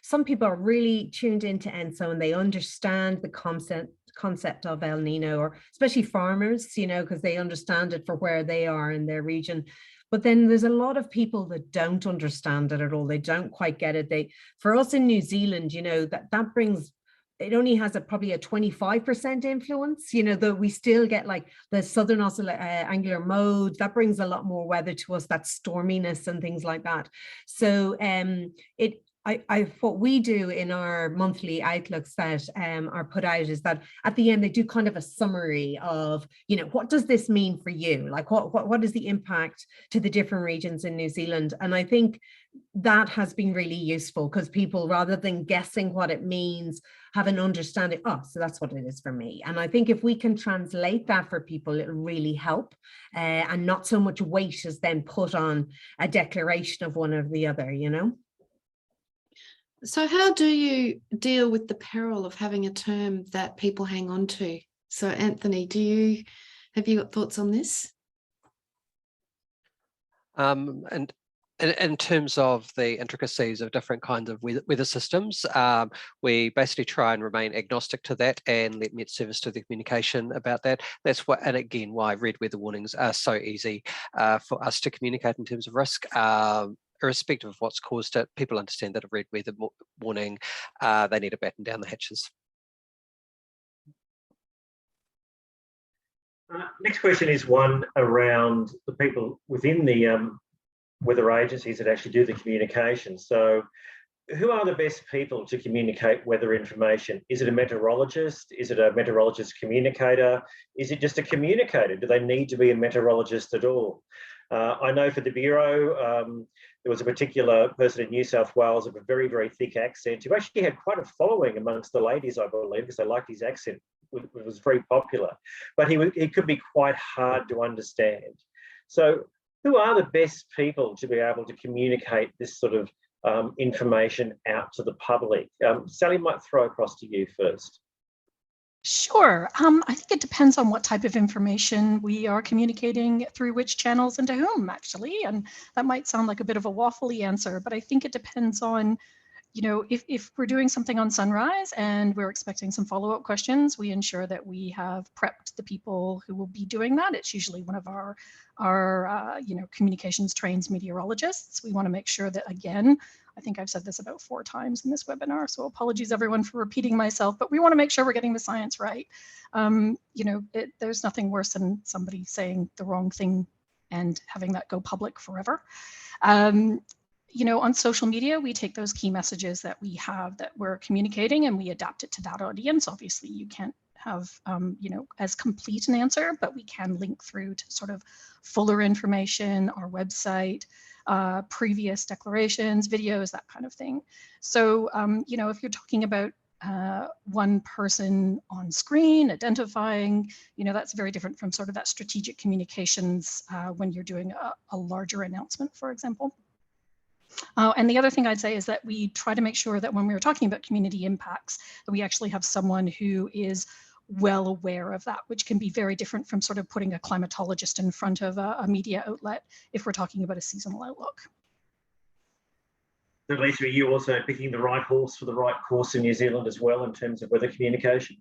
[SPEAKER 4] some people are really tuned into ENSO and they understand the concept of El Nino, or especially farmers, you know, because they understand it for where they are in their region. But then there's a lot of people that don't understand it at all. They don't quite get it. For us in New Zealand, you know, that brings, it only has probably a 25% influence, you know, though we still get like the southern angular mode that brings a lot more weather to us, that storminess and things like that. So what we do in our monthly outlooks that are put out is that at the end they do kind of a summary of, you know, what does this mean for you? Like what is the impact to the different regions in New Zealand? And I think that has been really useful because people, rather than guessing what it means, have an understanding, oh, so that's what it is for me. And I think if we can translate that for people, it'll really help, and not so much weight is then put on a declaration of one or the other, you know?
[SPEAKER 1] So how do you deal with the peril of having a term that people hang on to? So Anthony, have you got thoughts on this?
[SPEAKER 5] And in terms of the intricacies of different kinds of weather systems, we basically try and remain agnostic to that and let MetService do the communication about that. That's what, and again, why red weather warnings are so easy for us to communicate in terms of risk. Irrespective of what's caused it, people understand that a red weather warning, they need to batten down the hatches.
[SPEAKER 2] Next question is one around the people within the weather agencies that actually do the communication. So who are the best people to communicate weather information? Is it a meteorologist? Is it a meteorologist communicator? Is it just a communicator? Do they need to be a meteorologist at all? I know for the Bureau, there was a particular person in New South Wales with a very, very thick accent who actually had quite a following amongst the ladies, I believe, because they liked his accent. It was very popular, but he could be quite hard to understand. So who are the best people to be able to communicate this sort of information out to the public? Sally, might throw across to you first.
[SPEAKER 3] Sure. I think it depends on what type of information we are communicating through which channels and to whom, actually. And that might sound like a bit of a waffly answer, but I think it depends on, you know, if we're doing something on Sunrise and we're expecting some follow-up questions, we ensure that we have prepped the people who will be doing that. It's usually one of our you know, communications trained meteorologists. We want to make sure that, again, I think I've said this about 4 times in this webinar, so apologies everyone for repeating myself, but we want to make sure we're getting the science right. You know, there's nothing worse than somebody saying the wrong thing and having that go public forever. You know, on social media, we take those key messages that we have that we're communicating and we adapt it to that audience. Obviously, you can't have, you know, as complete an answer, but we can link through to sort of fuller information, our website, previous declarations, videos, that kind of thing. So, you know, if you're talking about one person on screen identifying, you know, that's very different from sort of that strategic communications when you're doing a larger announcement, for example. And the other thing I'd say is that we try to make sure that when we were talking about community impacts, that we actually have someone who is well aware of that, which can be very different from sort of putting a climatologist in front of a media outlet if we're talking about a seasonal outlook.
[SPEAKER 2] So Lisa, are you also picking the right horse for the right course in New Zealand as well in terms of weather communication?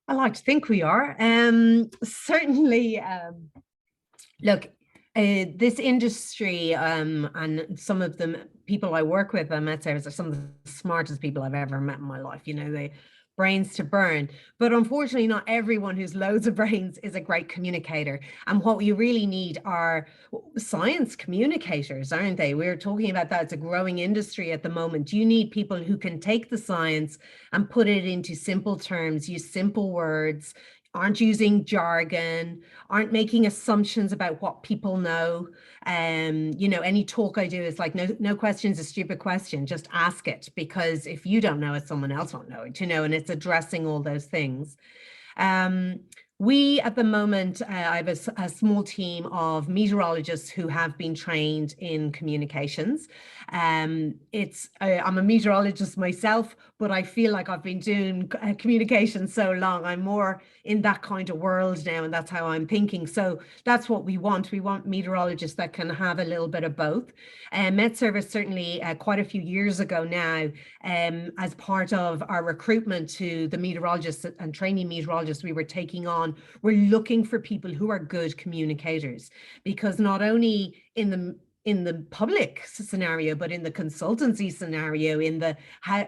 [SPEAKER 4] I like to think we are. Certainly, look, this industry and some of the people I work with at MetService are some of the smartest people I've ever met in my life. You know, they brains to burn, but unfortunately not everyone who's loads of brains is a great communicator. And what we really need are science communicators, aren't they? We're talking about that. It's a growing industry at the moment. You need people who can take the science and put it into simple terms, use simple words, aren't using jargon, aren't making assumptions about what people know. You know, any talk I do is like, no question's a stupid question, just ask it, because if you don't know it, someone else won't know it, you know, and it's addressing all those things. We, at the moment, I have a small team of meteorologists who have been trained in communications. I'm a meteorologist myself, but I feel like I've been doing communication so long. I'm more in that kind of world now, and that's how I'm thinking. So that's what we want. We want meteorologists that can have a little bit of both. MetService certainly quite a few years ago now, as part of our recruitment to the meteorologists and training meteorologists we were taking on, we're looking for people who are good communicators, because not only in in the public scenario, but in the consultancy scenario, in the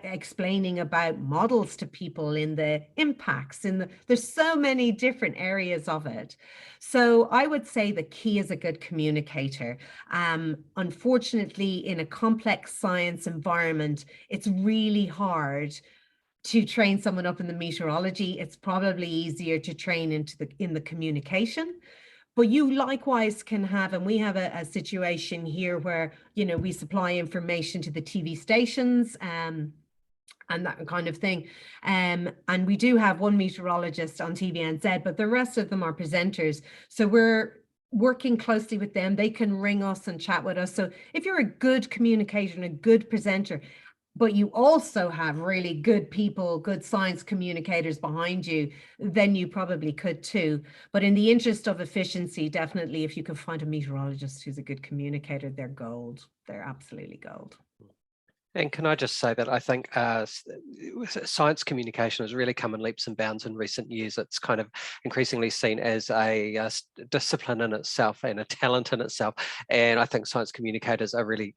[SPEAKER 4] explaining about models to people, in the impacts, there's so many different areas of it. So I would say the key is a good communicator. Unfortunately, in a complex science environment, it's really hard to train someone up in the meteorology. It's probably easier to train in the communication. But you likewise can have, and we have a situation here where, you know, we supply information to the TV stations and that kind of thing. And we do have one meteorologist on TVNZ, but the rest of them are presenters. So we're working closely with them. They can ring us and chat with us. So if you're a good communicator and a good presenter, but you also have really good people, good science communicators behind you, then you probably could too. But in the interest of efficiency, definitely, if you can find a meteorologist who's a good communicator, they're gold. They're absolutely gold.
[SPEAKER 5] And can I just say that I think science communication has really come in leaps and bounds in recent years. It's kind of increasingly seen as a discipline in itself and a talent in itself. And I think science communicators are really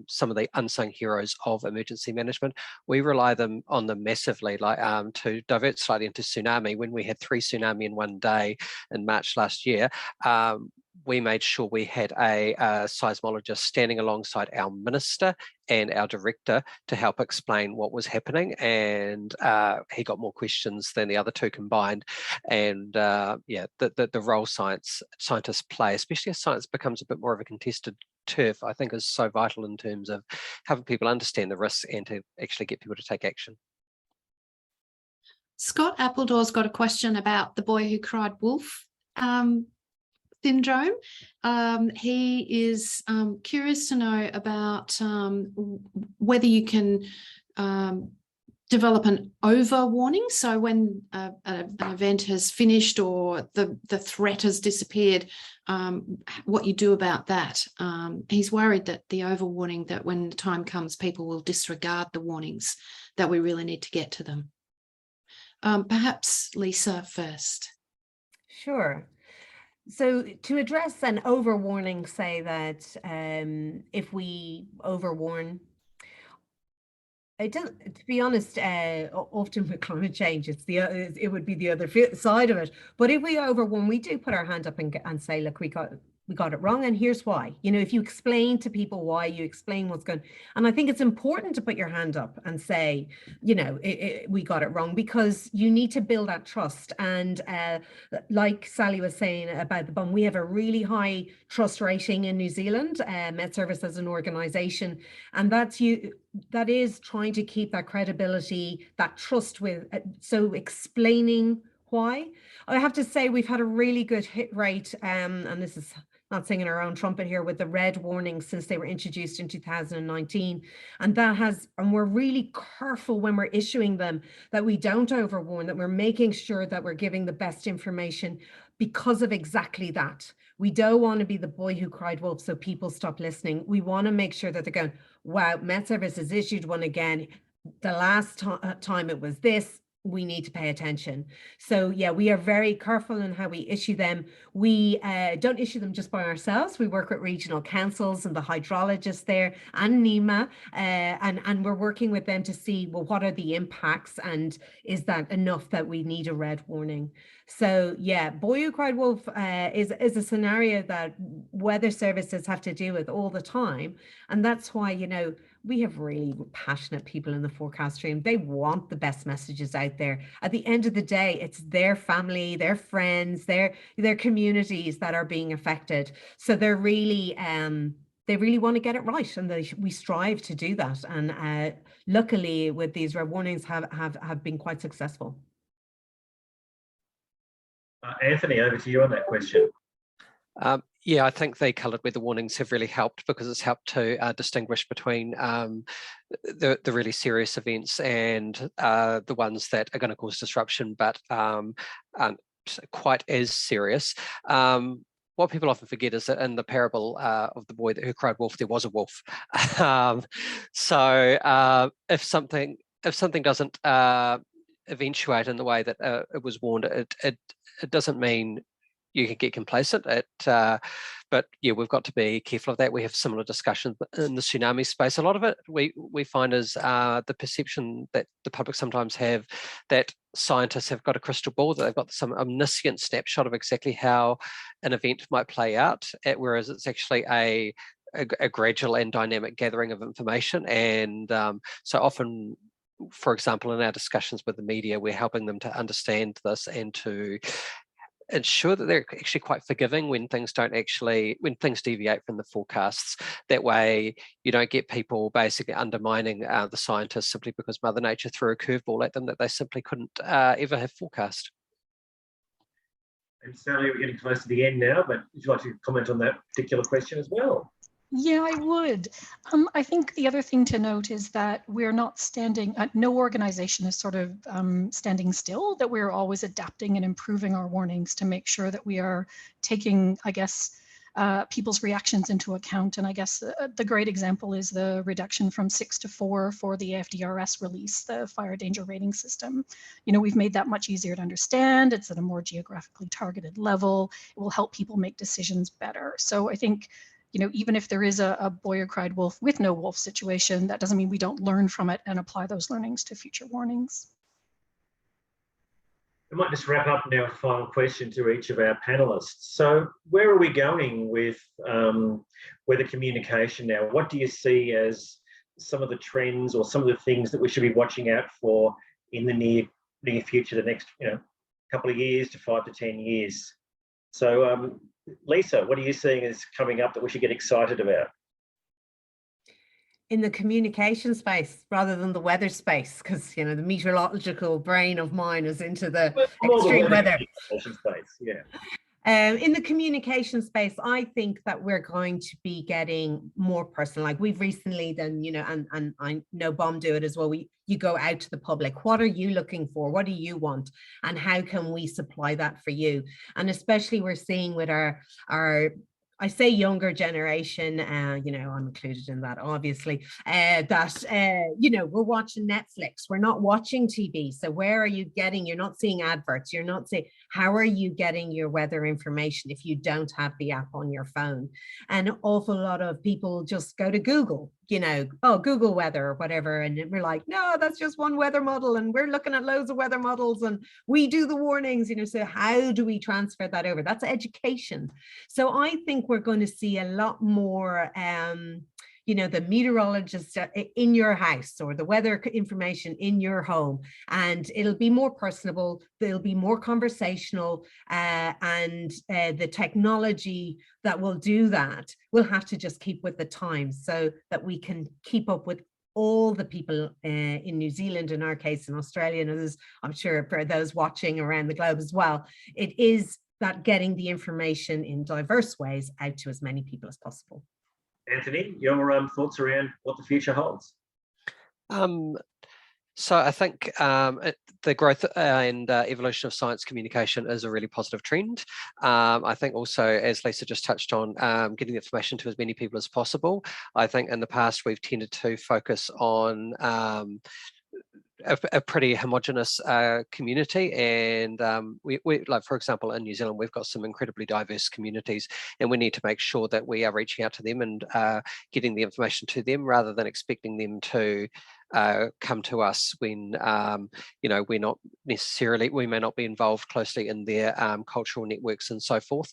[SPEAKER 5] some of the unsung heroes of emergency management. We rely on them massively, like to divert slightly into tsunami. When we had 3 tsunami in one day in March last year, we made sure we had a seismologist standing alongside our minister and our director to help explain what was happening, and he got more questions than the other 2 combined. And yeah, the role scientists play, especially as science becomes a bit more of a contested turf, I think is so vital in terms of helping people understand the risks and to actually get people to take action.
[SPEAKER 1] Scott Appledaw's got a question about the boy who cried wolf syndrome. He is curious to know about whether you can develop an over warning. So when an event has finished or the threat has disappeared, what you do about that. He's worried that the over warning, that when the time comes, people will disregard the warnings, that we really need to get to them. Perhaps Lisa first.
[SPEAKER 4] Sure. So to address an overwarning, say that if we overwarn, to be honest, often with climate change, it would be the other side of it. But if we overwarn, we do put our hand up and say, look, we got it wrong, and here's why. You know, if you explain to people why, you explain what's going, and I think it's important to put your hand up and say, you know, we got it wrong, because you need to build that trust. And like Sally was saying about the BUM, we have a really high trust rating in New Zealand, MetService as an organization, and that is trying to keep that credibility, that trust with, so explaining why. I have to say we've had a really good hit rate, and this is not singing our own trumpet here, with the red warnings since they were introduced in 2019. And we're really careful when we're issuing them that we don't overwarn, that we're making sure that we're giving the best information because of exactly that. We don't want to be the boy who cried wolf so people stop listening. We want to make sure that they're going, wow, MetService has issued one again. The last time it was this. We need to pay attention. So yeah, we are very careful in how we issue them. We don't issue them just by ourselves. We work with regional councils and the hydrologists there and NEMA, and we're working with them to see, well, what are the impacts, and is that enough that we need a red warning? So yeah, boy who cried wolf is a scenario that weather services have to deal with all the time. And that's why, you know, we have really passionate people in the forecast stream. They want the best messages out there. At the end of the day, it's their family, their friends, their communities that are being affected. So they're really, they really want to get it right, and we strive to do that. And luckily, with these red warnings, have been quite successful.
[SPEAKER 2] Anthony, over to you on that question.
[SPEAKER 5] Yeah, I think the coloured weather warnings have really helped, because it's helped to distinguish between the really serious events and the ones that are going to cause disruption but aren't quite as serious. What people often forget is that in the parable of the boy who cried wolf, there was a wolf. So if something doesn't eventuate in the way that it was warned, it doesn't mean you can get complacent. but yeah, we've got to be careful of that. We have similar discussions in the tsunami space. A lot of it we find is the perception that the public sometimes have that scientists have got a crystal ball, that they've got some omniscient snapshot of exactly how an event might play out, whereas it's actually a gradual and dynamic gathering of information. And so often, for example, in our discussions with the media, we're helping them to understand this and to ensure that they're actually quite forgiving when things deviate from the forecasts. That way you don't get people basically undermining the scientists simply because Mother Nature threw a curveball at them that they simply couldn't ever have forecast.
[SPEAKER 2] And Sally, we're getting close to the end now, but would you like to comment on that particular question as well?
[SPEAKER 3] Yeah, I would. I think the other thing to note is that we're not no organization is sort of standing still, that we're always adapting and improving our warnings to make sure that we are taking, I guess, people's reactions into account. And I guess the great example is the reduction from 6 to 4 for the FDRS release, the fire danger rating system. You know, we've made that much easier to understand. It's at a more geographically targeted level. It will help people make decisions better. So I think, you know, even if there is a boy who cried wolf with no wolf situation, that doesn't mean we don't learn from it and apply those learnings to future warnings.
[SPEAKER 2] I might just wrap up now with a final question to each of our panelists. So where are we going with weather communication now? What do you see as some of the trends or some of the things that we should be watching out for in the near future, the next couple of years to 5 to 10 years? So Lisa, what are you seeing as coming up that we should get excited about?
[SPEAKER 4] In the communication space rather than the weather space, because the meteorological brain of mine is into the extreme weather
[SPEAKER 2] space. Yeah.
[SPEAKER 4] In the communication space, I think that we're going to be getting more personal. Like we've recently done, and I know BOM do it as well. You go out to the public. What are you looking for? What do you want? And how can we supply that for you? And especially we're seeing with our I say younger generation, I'm included in that, obviously, we're watching Netflix, we're not watching TV. So where are you getting, you're not seeing adverts, you're not seeing, how are you getting your weather information if you don't have the app on your phone? And an awful lot of people just go to Google, Google weather or whatever. And we're like, no, that's just one weather model. And we're looking at loads of weather models and we do the warnings, so how do we transfer that over? That's education. So I think we're going to see a lot more, the meteorologist in your house or the weather information in your home, and it'll be more personable, it'll be more conversational, and the technology that will do that will have to just keep with the times so that we can keep up with all the people in New Zealand, in our case, in Australia, and others, I'm sure for those watching around the globe as well. It is that getting the information in diverse ways out to as many people as possible.
[SPEAKER 2] Anthony, your thoughts around what the future holds?
[SPEAKER 5] So I think the growth and evolution of science communication is a really positive trend. I think also, as Lisa just touched on, getting information to as many people as possible. I think in the past we've tended to focus on a pretty homogenous community, and we like, for example, in New Zealand we've got some incredibly diverse communities, and we need to make sure that we are reaching out to them and getting the information to them rather than expecting them to come to us when we're not necessarily, we may not be involved closely in their cultural networks and so forth.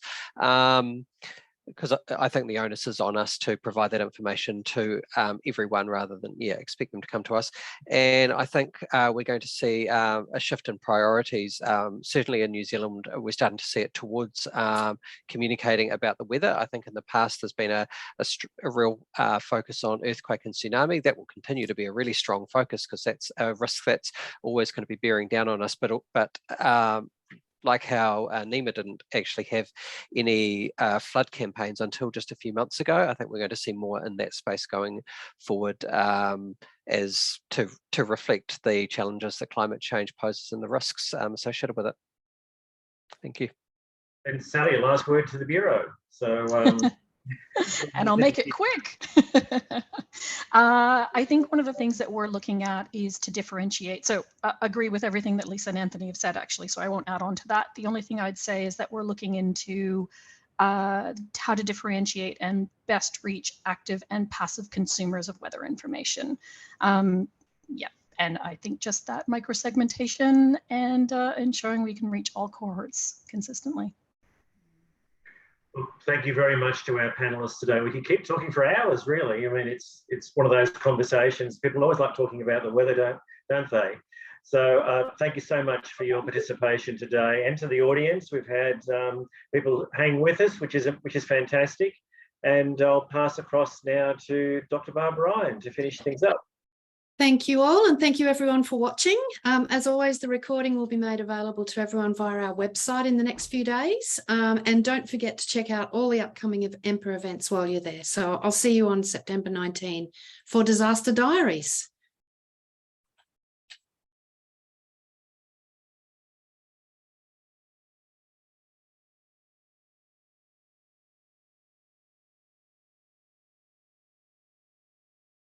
[SPEAKER 5] Because I think the onus is on us to provide that information to everyone rather than expect them to come to us. And I think we're going to see a shift in priorities. Certainly in New Zealand, we're starting to see it towards communicating about the weather. I think in the past there's been a real focus on earthquake and tsunami. That will continue to be a really strong focus because that's a risk that's always going to be bearing down on us. But like how NEMA didn't actually have any flood campaigns until just a few months ago, I think we're going to see more in that space going forward as to reflect the challenges that climate change poses and the risks associated with it. Thank you.
[SPEAKER 2] And Sally, last word to the Bureau. So.
[SPEAKER 3] And I'll make it quick. I think one of the things that we're looking at is to differentiate. So agree with everything that Lisa and Anthony have said, actually, so I won't add on to that. The only thing I'd say is that we're looking into how to differentiate and best reach active and passive consumers of weather information. Yeah, and I think just that microsegmentation and ensuring we can reach all cohorts consistently.
[SPEAKER 2] Well, thank you very much to our panelists today. We could keep talking for hours, really. I mean, it's one of those conversations. People always like talking about the weather, don't they? So thank you so much for your participation today, and to the audience. We've had people hang with us, which is fantastic. And I'll pass across now to Dr. Barbara Ryan to finish things up.
[SPEAKER 1] Thank you all, and thank you everyone for watching. As always, the recording will be made available to everyone via our website in the next few days. And don't forget to check out all the upcoming EMPA events while you're there. So I'll see you on September 19 for Disaster Diaries.